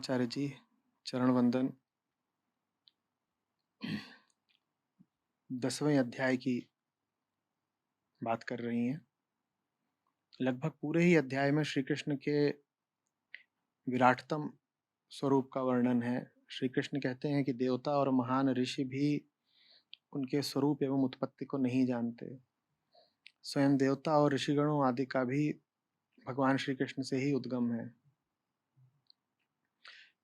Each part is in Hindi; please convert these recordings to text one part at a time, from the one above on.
आचार्य जी, चरण वंदन। 10वें अध्याय की बात कर रही हैं। लगभग पूरे ही अध्याय में श्री कृष्ण के विराटतम स्वरूप का वर्णन है। श्री कृष्ण कहते हैं कि देवता और महान ऋषि भी उनके स्वरूप एवं उत्पत्ति को नहीं जानते। स्वयं देवता और ऋषिगणों आदि का भी भगवान श्री कृष्ण से ही उद्गम है।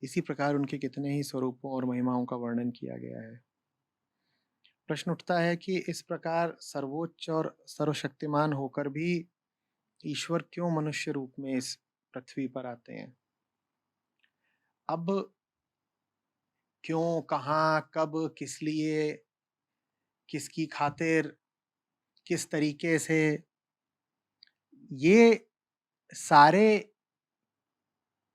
इसी प्रकार उनके कितने ही स्वरूपों और महिमाओं का वर्णन किया गया है। प्रश्न उठता है कि इस प्रकार सर्वोच्च और सर्वशक्तिमान होकर भी ईश्वर क्यों मनुष्य रूप में इस पृथ्वी पर आते हैं। अब क्यों, कहाँ, कब, किस लिए, किसकी खातिर, किस तरीके से, ये सारे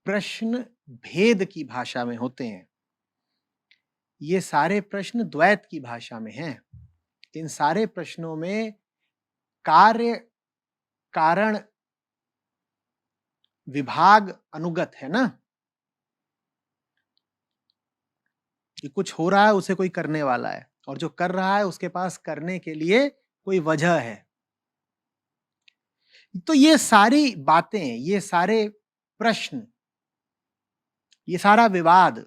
प्रश्न भेद की भाषा में होते हैं। ये सारे प्रश्न द्वैत की भाषा में हैं। इन सारे प्रश्नों में कार्य कारण विभाग अनुगत है ना, कि कुछ हो रहा है उसे कोई करने वाला है, और जो कर रहा है उसके पास करने के लिए कोई वजह है। तो ये सारी बातें, ये सारे प्रश्न, ये सारा विवाद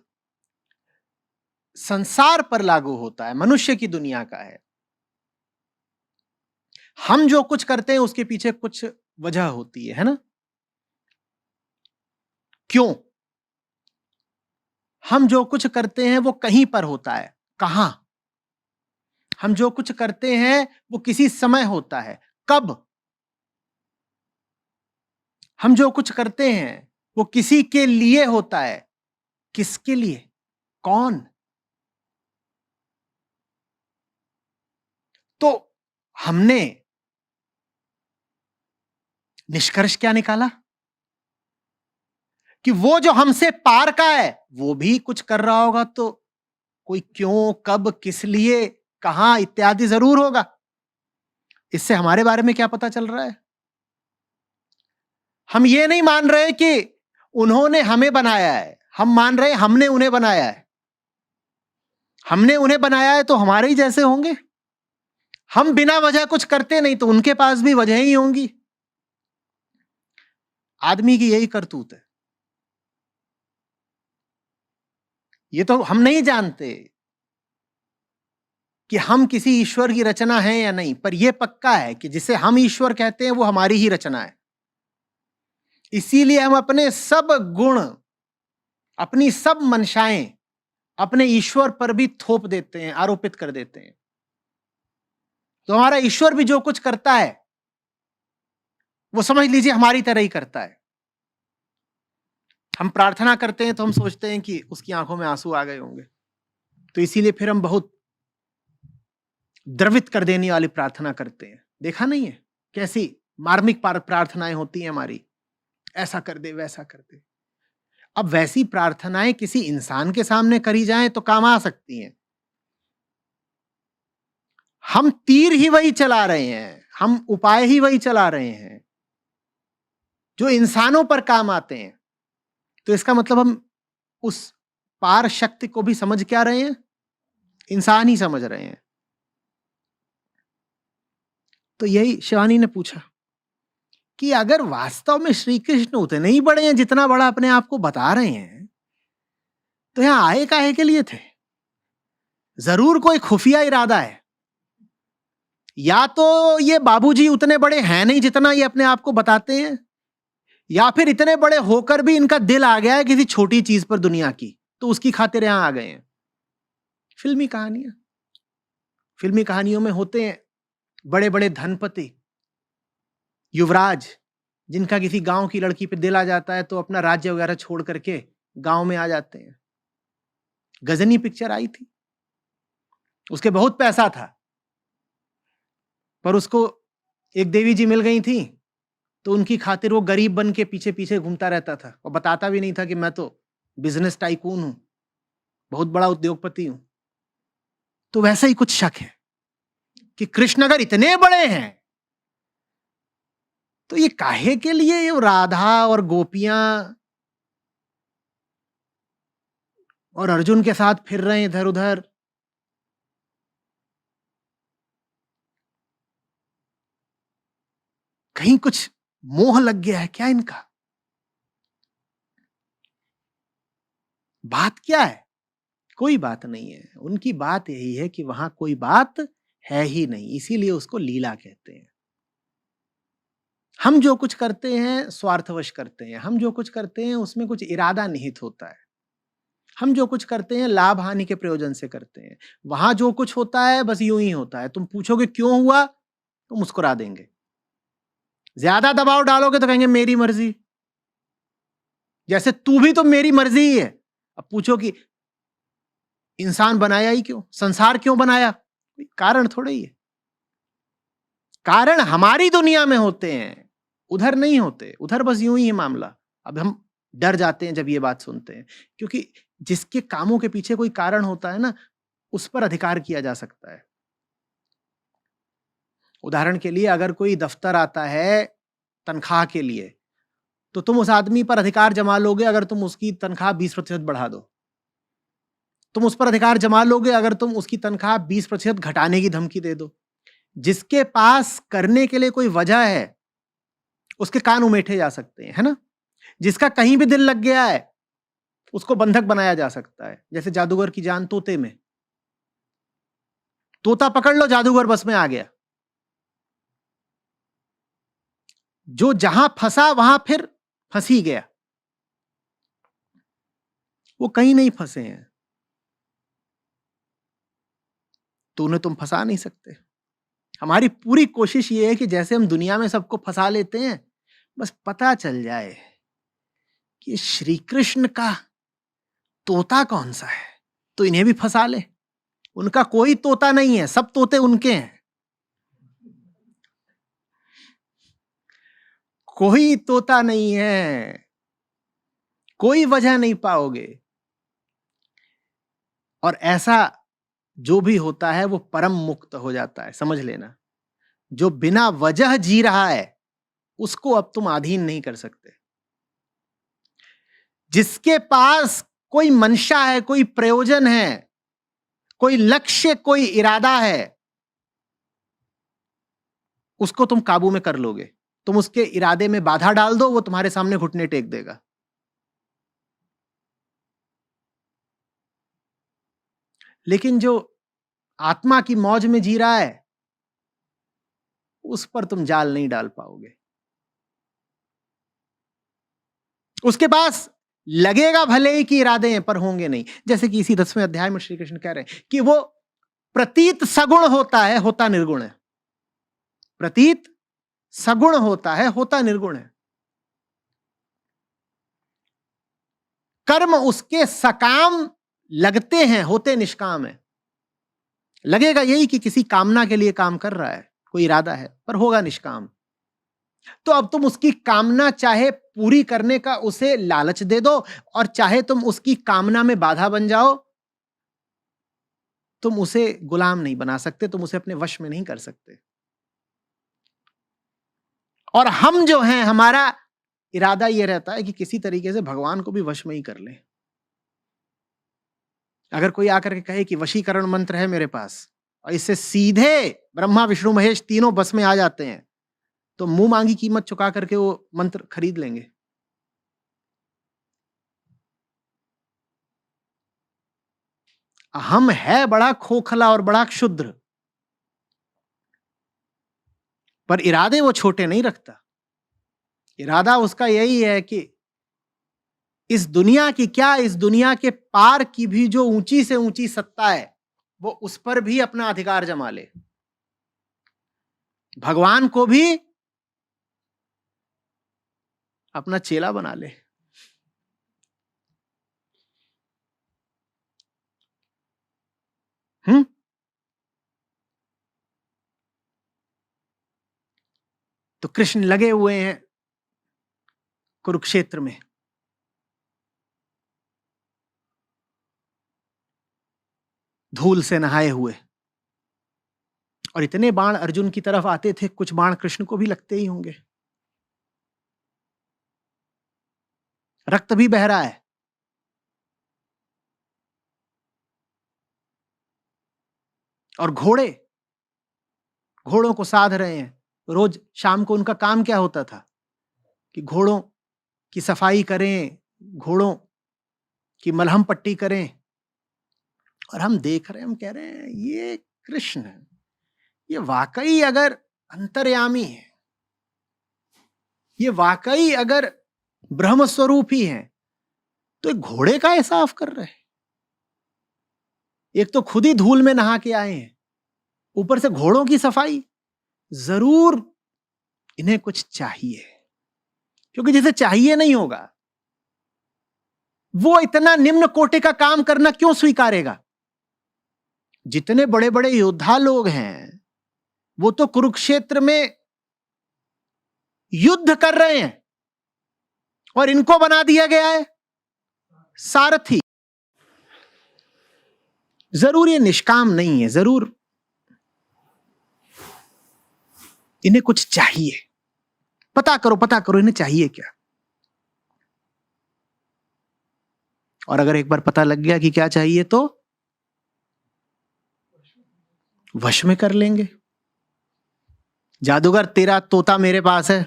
संसार पर लागू होता है, मनुष्य की दुनिया का है। हम जो कुछ करते हैं उसके पीछे कुछ वजह होती है ना। क्यों हम जो कुछ करते हैं वो कहीं पर होता है, कहां हम जो कुछ करते हैं वो किसी समय होता है, कब हम जो कुछ करते हैं वो किसी के लिए होता है, किसके लिए, कौन। तो हमने निष्कर्ष क्या निकाला कि वो जो हमसे पार का है वो भी कुछ कर रहा होगा, तो कोई क्यों, कब, किस लिए, कहां इत्यादि जरूर होगा। इससे हमारे बारे में क्या पता चल रहा है? हम ये नहीं मान रहे कि उन्होंने हमें बनाया है, हम मान रहे हमने उन्हें बनाया है। हमने उन्हें बनाया है तो हमारे ही जैसे होंगे। हम बिना वजह कुछ करते नहीं तो उनके पास भी वजह ही होंगी। आदमी की यही करतूत है। ये तो हम नहीं जानते कि हम किसी ईश्वर की रचना है या नहीं, पर यह पक्का है कि जिसे हम ईश्वर कहते हैं वो हमारी ही रचना है। इसीलिए हम अपने सब गुण, अपनी सब मंशाएं अपने ईश्वर पर भी थोप देते हैं, आरोपित कर देते हैं। तो हमारा ईश्वर भी जो कुछ करता है वो समझ लीजिए हमारी तरह ही करता है। हम प्रार्थना करते हैं तो हम सोचते हैं कि उसकी आंखों में आंसू आ गए होंगे, तो इसीलिए फिर हम बहुत द्रवित कर देने वाली प्रार्थना करते हैं। देखा नहीं है कैसी मार्मिक प्रार्थनाएं होती हैं हमारी, ऐसा कर दे, वैसा कर दे। अब वैसी प्रार्थनाएं किसी इंसान के सामने करी जाएं तो काम आ सकती हैं। हम तीर ही वही चला रहे हैं, हम उपाय ही वही चला रहे हैं जो इंसानों पर काम आते हैं। तो इसका मतलब हम उस पार शक्ति को भी समझ क्या रहे हैं? इंसान ही समझ रहे हैं। तो यही शिवानी ने पूछा कि अगर वास्तव में श्री कृष्ण उतने ही बड़े हैं जितना बड़ा अपने आप को बता रहे हैं, तो यहां आए काहे के लिए थे? जरूर कोई खुफिया इरादा है। या तो ये बाबूजी उतने बड़े हैं नहीं जितना ये अपने आप को बताते हैं, या फिर इतने बड़े होकर भी इनका दिल आ गया है किसी छोटी चीज पर दुनिया की, तो उसकी खातिर यहां आ गए हैं। फिल्मी कहानियां, फिल्मी कहानियों में होते हैं बड़े बड़े धनपति, युवराज, जिनका किसी गांव की लड़की पे दिल आ जाता है तो अपना राज्य वगैरह छोड़ करके गांव में आ जाते हैं। गजनी पिक्चर आई थी, उसके बहुत पैसा था, पर उसको एक देवी जी मिल गई थी, तो उनकी खातिर वो गरीब बन के पीछे पीछे घूमता रहता था और बताता भी नहीं था कि मैं तो बिजनेस टाइकून हूं, बहुत बड़ा उद्योगपति हूं। तो वैसा ही कुछ शक है कि कृष्ण अगर इतने बड़े हैं तो ये काहे के लिए ये राधा और गोपियां और अर्जुन के साथ फिर रहे हैं इधर उधर। कहीं कुछ मोह लग गया है क्या इनका? बात क्या है? कोई बात नहीं है। उनकी बात यही है कि वहां कोई बात है ही नहीं, इसीलिए उसको लीला कहते हैं। हम जो कुछ करते हैं स्वार्थवश करते हैं, हम जो कुछ करते हैं उसमें कुछ इरादा निहित होता है, हम जो कुछ करते हैं लाभ हानि के प्रयोजन से करते हैं। वहां जो कुछ होता है बस यूं ही होता है। तुम पूछोगे क्यों हुआ तो मुस्कुरा देंगे, ज्यादा दबाव डालोगे तो कहेंगे मेरी मर्जी। जैसे तू भी तो मेरी मर्जी ही है। अब पूछो कि इंसान बनाया ही क्यों, संसार क्यों बनाया? कारण थोड़ा ही है। कारण हमारी दुनिया में होते हैं, उधर नहीं होते। उधर बस यूं ही है मामला। अब हम डर जाते हैं जब ये बात सुनते हैं, क्योंकि जिसके कामों के पीछे कोई कारण होता है ना, उस पर अधिकार किया जा सकता है। उदाहरण के लिए अगर कोई दफ्तर आता है तनख्वाह के लिए, तो तुम उस आदमी पर अधिकार जमा लोगे अगर तुम उसकी तनख्वाह 20% बढ़ा दो। तुम उस पर अधिकार जमा लोगे अगर तुम उसकी तनख्वाह 20% घटाने की धमकी दे दो। जिसके पास करने के लिए कोई वजह है उसके कान उमेठे जा सकते हैं, है ना? जिसका कहीं भी दिल लग गया है उसको बंधक बनाया जा सकता है। जैसे जादूगर की जान तोते में, तोता पकड़ लो जादूगर बस में आ गया। जो जहां फंसा वहां फिर फंस ही गया, वो कहीं नहीं फंसे हैं, तो उन्हें तुम फंसा नहीं सकते। हमारी पूरी कोशिश ये है कि जैसे हम दुनिया में सबको फंसा लेते हैं, बस पता चल जाए कि श्री कृष्ण का तोता कौन सा है, तो इन्हें भी फंसा ले। उनका कोई तोता नहीं है, सब तोते उनके हैं। कोई तोता नहीं है, कोई वजह नहीं पाओगे। और ऐसा जो भी होता है वो परम मुक्त हो जाता है, समझ लेना। जो बिना वजह जी रहा है उसको अब तुम अधीन नहीं कर सकते। जिसके पास कोई मंशा है, कोई प्रयोजन है, कोई लक्ष्य, कोई इरादा है, उसको तुम काबू में कर लोगे। तुम उसके इरादे में बाधा डाल दो, वो तुम्हारे सामने घुटने टेक देगा। लेकिन जो आत्मा की मौज में जी रहा है उस पर तुम जाल नहीं डाल पाओगे। उसके पास लगेगा भले ही कि इरादे हैं, पर होंगे नहीं। जैसे कि इसी 10वें अध्याय में श्री कृष्ण कह रहे हैं कि वो प्रतीत सगुण होता है, होता निर्गुण है। प्रतीत सगुण होता है, होता निर्गुण है। कर्म उसके सकाम लगते हैं, होते निष्काम है। लगेगा यही कि किसी कामना के लिए काम कर रहा है, कोई इरादा है, पर होगा निष्काम। तो अब तुम उसकी कामना चाहे पूरी करने का उसे लालच दे दो, और चाहे तुम उसकी कामना में बाधा बन जाओ, तुम उसे गुलाम नहीं बना सकते, तुम उसे अपने वश में नहीं कर सकते। और हम जो हैं, हमारा इरादा यह रहता है कि किसी तरीके से भगवान को भी वश में ही कर लें। अगर कोई आकर के कहे कि वशीकरण मंत्र है मेरे पास और इससे सीधे ब्रह्मा विष्णु महेश तीनों बस में आ जाते हैं, तो मुंह मांगी कीमत चुका करके वो मंत्र खरीद लेंगे। हम है बड़ा खोखला और बड़ा क्षुद्र, पर इरादे वो छोटे नहीं रखता। इरादा उसका यही है कि इस दुनिया की क्या, इस दुनिया के पार की भी जो ऊंची से ऊंची सत्ता है, वो उस पर भी अपना अधिकार जमा ले। भगवान को भी अपना चेला बना ले। तो कृष्ण लगे हुए हैं कुरुक्षेत्र में। धूल से नहाए हुए, और इतने बाण अर्जुन की तरफ आते थे, कुछ बाण कृष्ण को भी लगते ही होंगे। रक्त भी बह रहा है। और घोड़ों को साध रहे हैं। रोज शाम को उनका काम क्या होता था कि घोड़ों की सफाई करें, घोड़ों की मलहम पट्टी करें। और हम देख रहे हैं, हम कह रहे हैं ये कृष्ण, ये वाकई अगर अंतर्यामी है, ये वाकई अगर ब्रह्म स्वरूप ही है, तो एक घोड़े का साफ कर रहे हैं। एक तो खुद ही धूल में नहा के आए हैं, ऊपर से घोड़ों की सफाई। जरूर इन्हें कुछ चाहिए, क्योंकि जिसे चाहिए नहीं होगा वो इतना निम्न कोटि का काम करना क्यों स्वीकारेगा। जितने बड़े बड़े योद्धा लोग हैं वो तो कुरुक्षेत्र में युद्ध कर रहे हैं और इनको बना दिया गया है सारथी। जरूर ये निष्काम नहीं है, जरूर इन्हें कुछ चाहिए। पता करो इन्हें चाहिए क्या। और अगर एक बार पता लग गया कि क्या चाहिए तो वश में कर लेंगे। जादूगर, तेरा तोता मेरे पास है,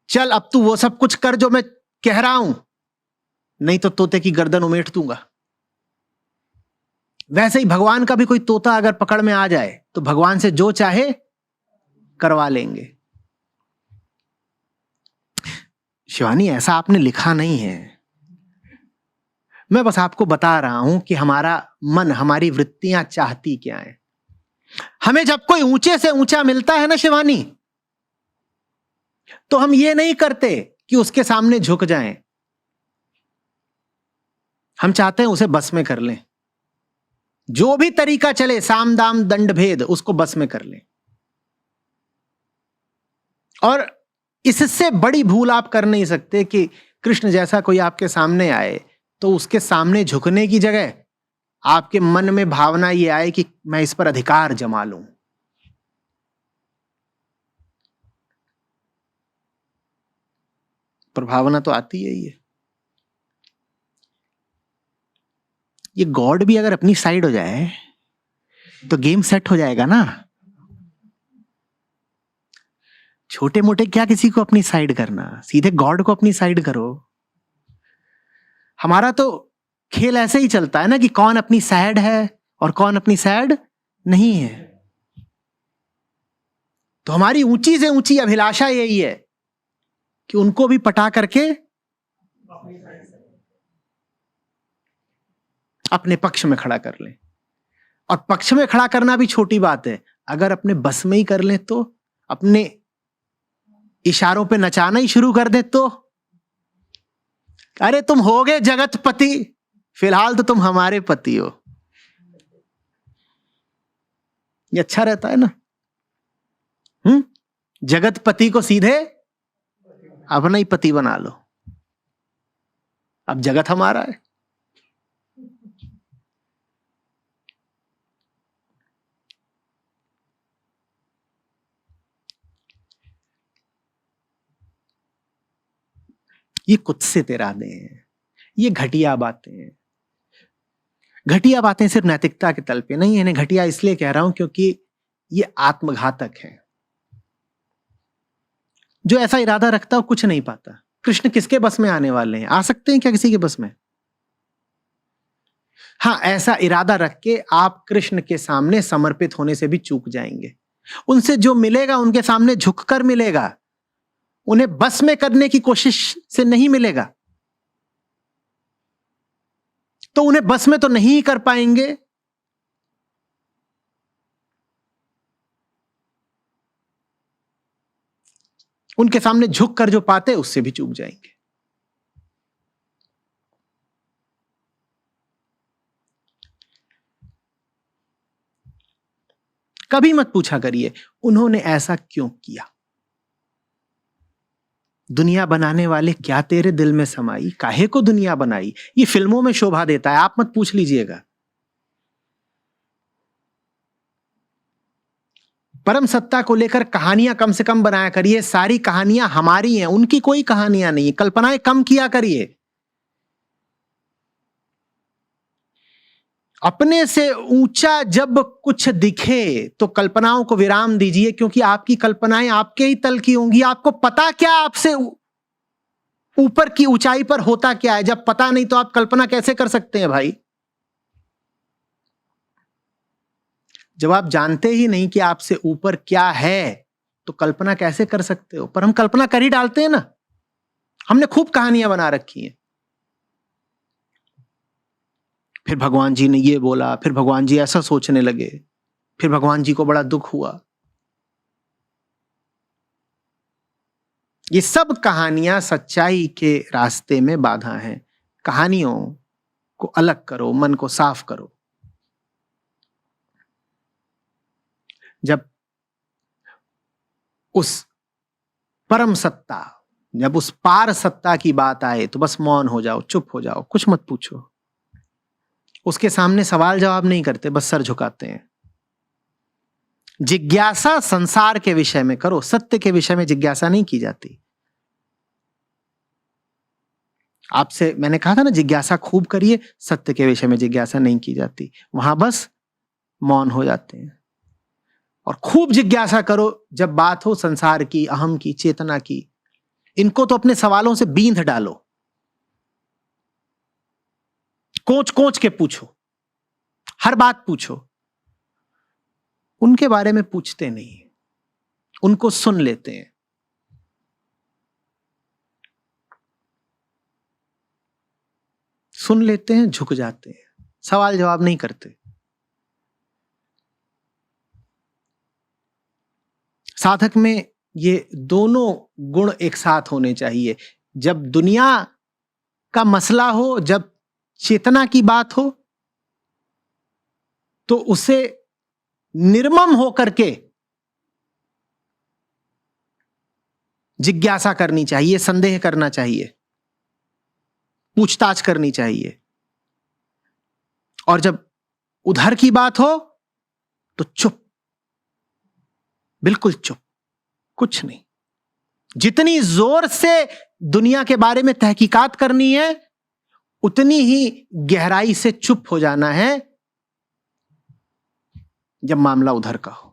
चल अब तू वो सब कुछ कर जो मैं कह रहा हूं, नहीं तो तोते की गर्दन उमेट दूंगा। वैसे ही भगवान का भी कोई तोता अगर पकड़ में आ जाए तो भगवान से जो चाहे करवा लेंगे। शिवानी, ऐसा आपने लिखा नहीं है, मैं बस आपको बता रहा हूं कि हमारा मन, हमारी वृत्तियां चाहती क्या है। हमें जब कोई ऊंचे से ऊंचा मिलता है ना शिवानी, तो हम ये नहीं करते कि उसके सामने झुक जाएं। हम चाहते हैं उसे बस में कर लें। जो भी तरीका चले, साम दाम दंड भेद, उसको बस में कर लें। और इससे बड़ी भूल आप कर नहीं सकते कि कृष्ण जैसा कोई आपके सामने आए तो उसके सामने झुकने की जगह आपके मन में भावना ये आए कि मैं इस पर अधिकार जमा लूं। पर भावना तो आती है ये गॉड भी अगर अपनी साइड हो जाए तो गेम सेट हो जाएगा ना। छोटे मोटे क्या किसी को अपनी साइड करना, सीधे गॉड को अपनी साइड करो। हमारा तो खेल ऐसे ही चलता है ना कि कौन अपनी साइड है और कौन अपनी साइड नहीं है। तो हमारी ऊंची से ऊंची अभिलाषा यही है कि उनको भी पटा करके अपने पक्ष में खड़ा कर लें। और पक्ष में खड़ा करना भी छोटी बात है, अगर अपने बस में ही कर लें तो, अपने इशारों पे नचाना ही शुरू कर दे तो, अरे तुम हो गए जगतपति, फिलहाल तो तुम हमारे पति हो। ये अच्छा रहता है ना। जगतपति को सीधे अपना ही पति बना लो, अब जगत हमारा है। ये कुत्सित इरादे हैं, ये घटिया बातें हैं। घटिया बातें सिर्फ नैतिकता के तल पे नहीं है। इन्हें घटिया इसलिए कह रहा हूं क्योंकि ये आत्मघातक है। जो ऐसा इरादा रखता है कुछ नहीं पाता। कृष्ण किसके बस में आने वाले हैं? आ सकते हैं क्या किसी के बस में? हाँ, ऐसा इरादा रख के आप कृष्ण के सामने समर्पित होने से भी चूक जाएंगे। उनसे जो मिलेगा उनके सामने झुककर मिलेगा, उन्हें बस में करने की कोशिश से नहीं मिलेगा। तो उन्हें बस में तो नहीं कर पाएंगे, उनके सामने झुक कर जो पाते उससे भी चूक जाएंगे। कभी मत पूछा करिए उन्होंने ऐसा क्यों किया। दुनिया बनाने वाले क्या तेरे दिल में समाई, काहे को दुनिया बनाई, ये फिल्मों में शोभा देता है, आप मत पूछ लीजिएगा। परम सत्ता को लेकर कहानियां कम से कम बनाया करिए। सारी कहानियां हमारी हैं, उनकी कोई कहानियां नहीं। कल्पनाएं कम किया करिए। अपने से ऊंचा जब कुछ दिखे तो कल्पनाओं को विराम दीजिए, क्योंकि आपकी कल्पनाएं आपके ही तल की होंगी। आपको पता क्या आपसे ऊपर की ऊंचाई पर होता क्या है? जब पता नहीं तो आप कल्पना कैसे कर सकते हैं भाई? जब आप जानते ही नहीं कि आपसे ऊपर क्या है तो कल्पना कैसे कर सकते हो? पर हम कल्पना कर ही डालते हैं ना। हमने खूब कहानियां बना रखी हैं। फिर भगवान जी ने ये बोला, फिर भगवान जी ऐसा सोचने लगे, फिर भगवान जी को बड़ा दुख हुआ। ये सब कहानियां सच्चाई के रास्ते में बाधा हैं। कहानियों को अलग करो, मन को साफ करो। जब उस परम सत्ता, जब उस पार सत्ता की बात आए तो बस मौन हो जाओ, चुप हो जाओ, कुछ मत पूछो। उसके सामने सवाल जवाब नहीं करते, बस सर झुकाते हैं। जिज्ञासा संसार के विषय में करो, सत्य के विषय में जिज्ञासा नहीं की जाती। आपसे मैंने कहा था ना, जिज्ञासा खूब करिए, सत्य के विषय में जिज्ञासा नहीं की जाती। वहां बस मौन हो जाते हैं। और खूब जिज्ञासा करो जब बात हो संसार की, अहम की, चेतना की। इनको तो अपने सवालों से बींध डालो, कोच कोच के पूछो, हर बात पूछो। उनके बारे में पूछते नहीं, उनको सुन लेते हैं। सुन लेते हैं, झुक जाते हैं, सवाल जवाब नहीं करते। साधक में ये दोनों गुण एक साथ होने चाहिए। जब दुनिया का मसला हो, जब चेतना की बात हो, तो उसे निर्मम होकर के जिज्ञासा करनी चाहिए, संदेह करना चाहिए, पूछताछ करनी चाहिए। और जब उधर की बात हो तो चुप, बिल्कुल चुप, कुछ नहीं। जितनी जोर से दुनिया के बारे में तहकीकात करनी है, उतनी ही गहराई से चुप हो जाना है जब मामला उधर का हो।